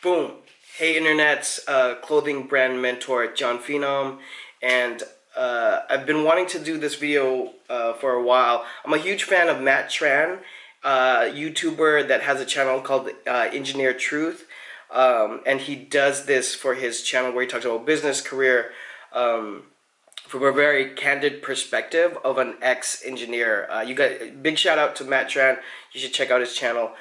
Boom. Hey internet's clothing brand mentor, Jon Phenom, and I've been wanting to do this video for a while. I'm a huge fan of Matt Tran, YouTuber that has a channel called Engineer Truth, and he does this for his channel where he talks about business, career, from a very candid perspective of an ex-engineer. You got big shout out to Matt Tran. You should check out his channel.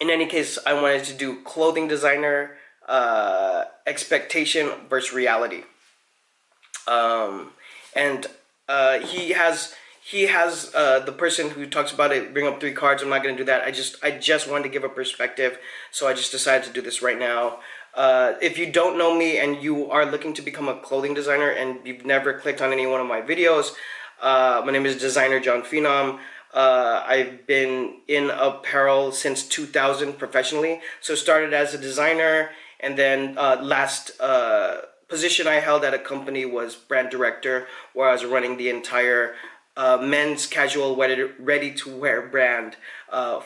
In any case, I wanted to do clothing designer expectation versus reality, and he has the person who talks about it bring up 3 cards. I'm not going to do that. I just wanted to give a perspective, so I just decided to do this right now. If you don't know me and you are looking to become a clothing designer and you've never clicked on any one of my videos, my name is Designer Jon Phenom. I've been in apparel since 2000 professionally. So started as a designer, and then last position I held at a company was brand director, where I was running the entire men's casual ready-to-wear brand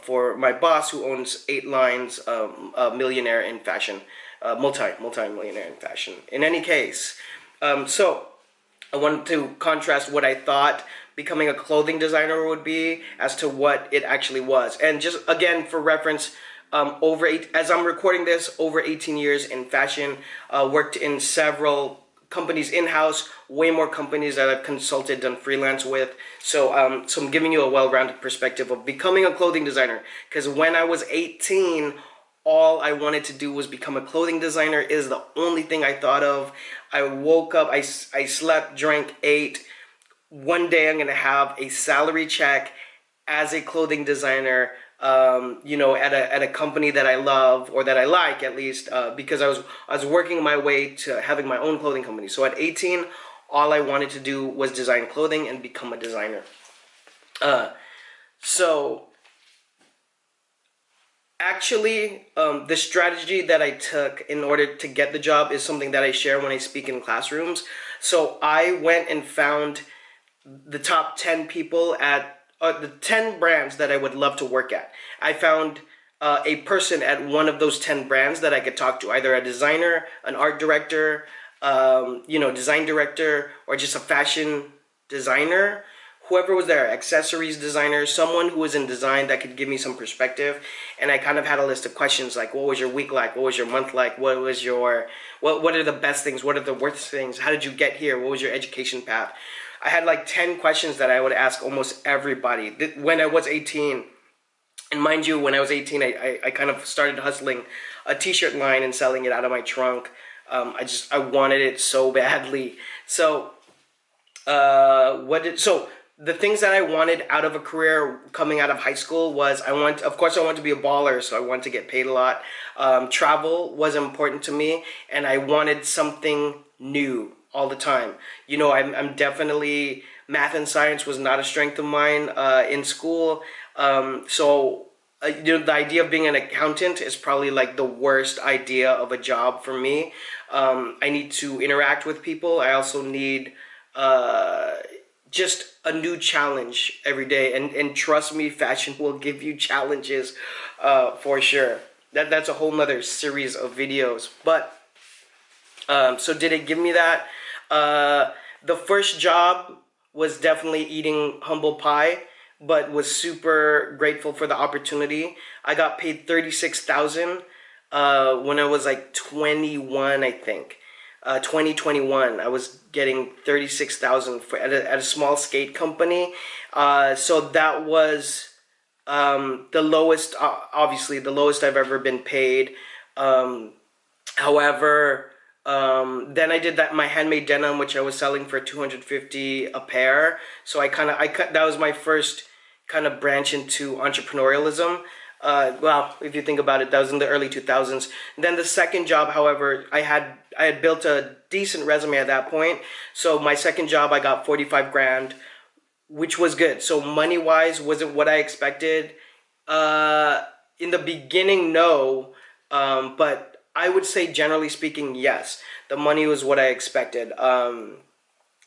for my boss, who owns 8 lines, a millionaire in fashion, multi-millionaire in fashion. In any case, so I wanted to contrast what I thought becoming a clothing designer would be as to what it actually was. And just again for reference, as I'm recording this, over 18 years in fashion, worked in several companies in-house, way more companies that I've consulted, done freelance with. So I'm giving you a well-rounded perspective of becoming a clothing designer, because when I was 18, all I wanted to do was become a clothing designer. Is the only thing I thought of. I woke up, I slept, drank, ate. One day I'm gonna have a salary check as a clothing designer, you know, at a company that I love, or that I like at least, because I was working my way to having my own clothing company. So at 18, all I wanted to do was design clothing and become a designer. So actually, the strategy that I took in order to get the job is something that I share when I speak in classrooms. So I went and found the top 10 people at the 10 brands that I would love to work at. I found a person at one of those 10 brands that I could talk to, either a designer, an art director, you know, design director, or just a fashion designer. Whoever was there, accessories designer, someone who was in design that could give me some perspective. And I kind of had a list of questions like, what was your week like? What was your month like? What are the best things? What are the worst things? How did you get here? What was your education path? I had like 10 questions that I would ask almost everybody when I was 18. And mind you, when I was 18, I kind of started hustling a t-shirt line and selling it out of my trunk. I wanted it so badly. So the things that I wanted out of a career coming out of high school was, of course I want to be a baller, so I wanted to get paid a lot. Travel was important to me, and I wanted something new all the time. You know, I'm definitely, math and science was not a strength of mine in school. So you know, the idea of being an accountant is probably like the worst idea of a job for me. I need to interact with people. I also need just a new challenge every day, and trust me, fashion will give you challenges for sure. That's a whole nother series of videos. But so did it give me that? The first job was definitely eating humble pie, but was super grateful for the opportunity. I got paid $36,000 when I was like 21, I think. 2021, I was getting $36,000 at a small skate company. So that was the lowest, obviously the lowest I've ever been paid. However, then I did my handmade denim, which I was selling for $250 a pair. So that was my first kind of branch into entrepreneurialism. Well, if you think about it, that was in the early 2000s. Then the second job, however, I had built a decent resume at that point. So my second job, I got 45 grand, which was good. So money-wise, was it what I expected? In the beginning, no. But I would say, generally speaking, yes. The money was what I expected.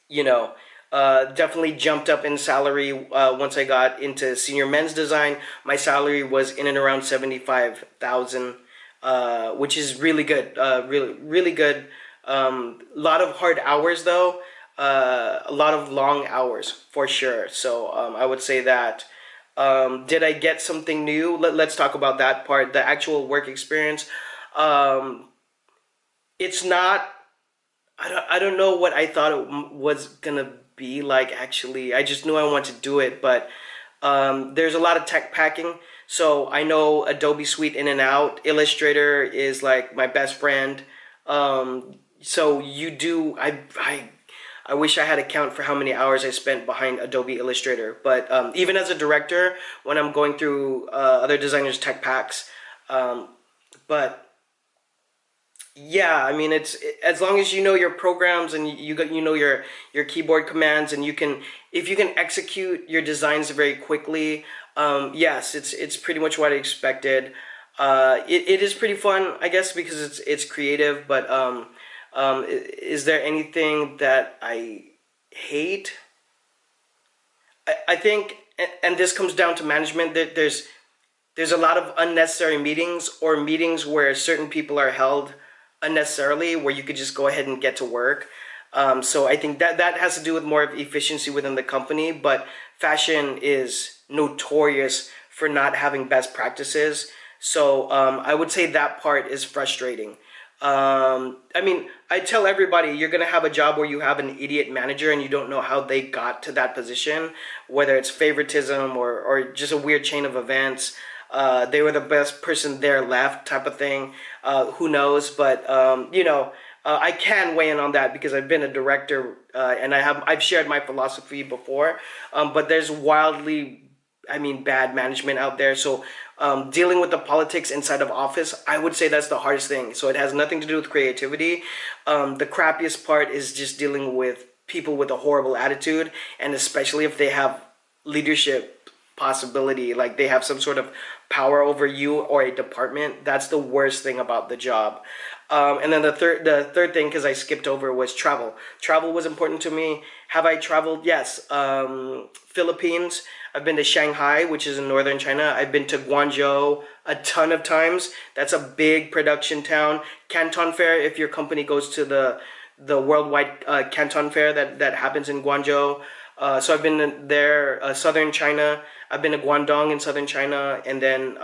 You know, definitely jumped up in salary once I got into senior men's design. My salary was in and around $75,000. which is really good. Really good. A lot of hard hours though. A lot of long hours for sure. So I would say that. Did I get something new? Let's talk about that part. The actual work experience. Um, it's not. I don't know what I thought it was gonna be like. Actually, I just knew I wanted to do it, but there's a lot of tech packing. So I know Adobe Suite in and out. Illustrator is like my best friend. So you do. I wish I had a count for how many hours I spent behind Adobe Illustrator. But even as a director, when I'm going through other designers' tech packs, um, but yeah, I mean as long as you know your programs and you know your keyboard commands and you can if you can execute your designs very quickly, yes, it's pretty much what I expected. It is pretty fun, I guess, because it's creative. But is there anything that I hate? I think, and this comes down to management. That there's a lot of unnecessary meetings or meetings where certain people are held unnecessarily, where you could just go ahead and get to work. So I think that has to do with more of efficiency within the company. But fashion is notorious for not having best practices. So I would say that part is frustrating. I mean, I tell everybody you're gonna have a job where you have an idiot manager and you don't know how they got to that position, whether it's favoritism or just a weird chain of events. They were the best person there left type of thing. Who knows? But I can weigh in on that because I've been a director and I've shared my philosophy before. But there's wildly, I mean, bad management out there. So dealing with the politics inside of office, I would say that's the hardest thing. So it has nothing to do with creativity. The crappiest part is just dealing with people with a horrible attitude, and especially if they have leadership possibility, like they have some sort of power over you or a department. That's the worst thing about the job. And then the third thing, because I skipped over, was travel. Travel was important to me. Have I traveled? Yes. Philippines. I've been to Shanghai, which is in northern China. I've been to Guangzhou a ton of times. That's a big production town. Canton Fair, if your company goes to the worldwide Canton Fair that happens in Guangzhou. So I've been there, southern China. I've been to Guangdong in southern China, and then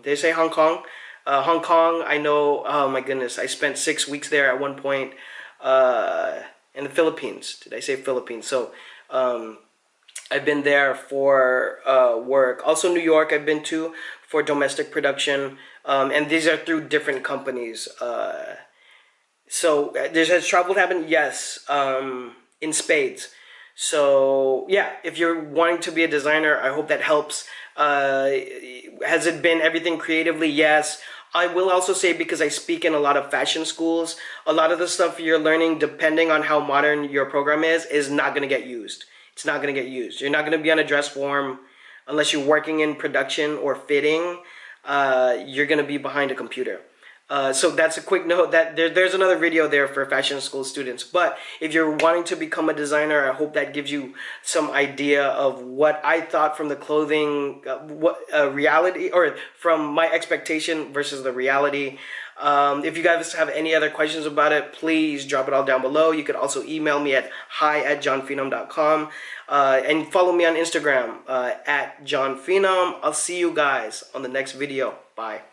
they say Hong Kong. Hong Kong, I know. Oh my goodness, I spent 6 weeks there at one point. In the Philippines, did I say Philippines? So I've been there for work. Also, New York, I've been to for domestic production, and these are through different companies. So has travel happened? Yes, in spades. So yeah, if you're wanting to be a designer, I hope that helps. Has it been everything creatively? Yes. I will also say, because I speak in a lot of fashion schools, a lot of the stuff you're learning, depending on how modern your program is not going to get used. It's not going to get used. You're not going to be on a dress form unless you're working in production or fitting. You're going to be behind a computer. So that's a quick note that there's another video there for fashion school students. But if you're wanting to become a designer, I hope that gives you some idea of what I thought from the clothing, what reality, or from my expectation versus the reality. If you guys have any other questions about it, please drop it all down below. You could also email me at hi@jonphenom.com and follow me on Instagram at Jon Phenom. I'll see you guys on the next video. Bye.